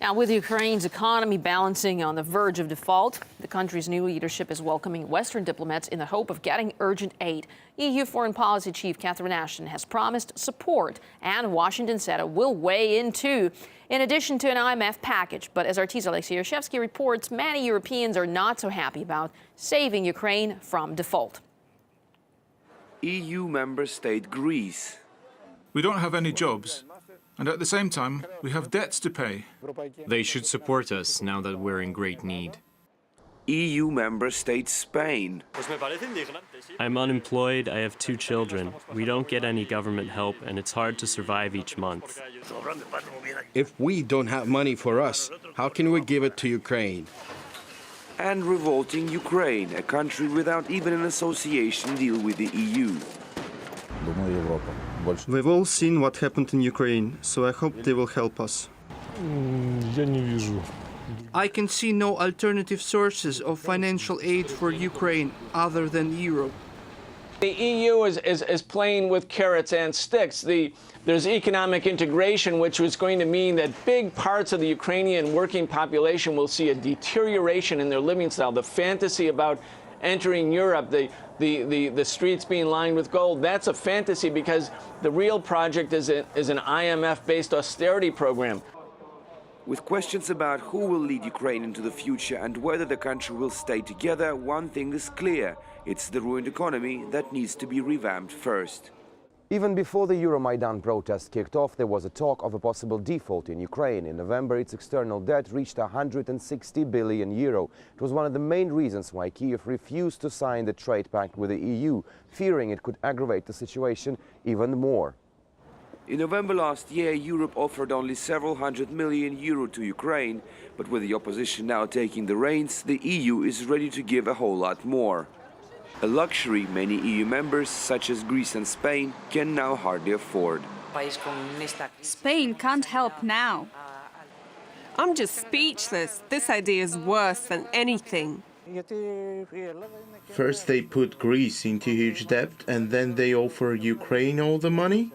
Now, with Ukraine's economy balancing on the verge of default, the country's new leadership is welcoming Western diplomats in the hope of getting urgent aid. EU Foreign Policy Chief Catherine Ashton has promised support, and Washington said it will weigh in too, in addition to an IMF package. But as our teaser Alexei Yershevsky reports, many Europeans are not so happy about saving Ukraine from default. EU member state Greece. We don't have any jobs, and at the same time, we have debts to pay. They should support us now that we're in great need. EU member state Spain. I'm unemployed, I have 2 children. We don't get any government help, and it's hard to survive each month. If we don't have money for us, how can we give it to Ukraine? And revolting Ukraine, a country without even an association deal with the EU. We've all seen what happened in Ukraine, so I hope they will help us. I can see no alternative sources of financial aid for Ukraine other than Europe. The EU is playing with carrots and sticks. There's economic integration, which was going to mean that big parts of the Ukrainian working population will see a deterioration in their living style. The fantasy about entering Europe, the streets being lined with gold, that's a fantasy, because the real project is an IMF-based austerity program. With questions about who will lead Ukraine into the future and whether the country will stay together, one thing is clear: it's the ruined economy that needs to be revamped first. Even before the Euromaidan protests kicked off, there was a talk of a possible default in Ukraine. In November, its external debt reached 160 billion euro. It was one of the main reasons why Kyiv refused to sign the trade pact with the EU, fearing it could aggravate the situation even more. In November last year, Europe offered only several hundred million euro to Ukraine, but with the opposition now taking the reins, the EU is ready to give a whole lot more. A luxury many EU members, such as Greece and Spain, can now hardly afford. Spain can't help now. I'm just speechless. This idea is worse than anything. First they put Greece into huge debt, and then they offer Ukraine all the money?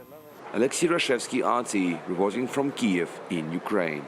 Alexei Yershevsky, RT, reporting from Kiev in Ukraine.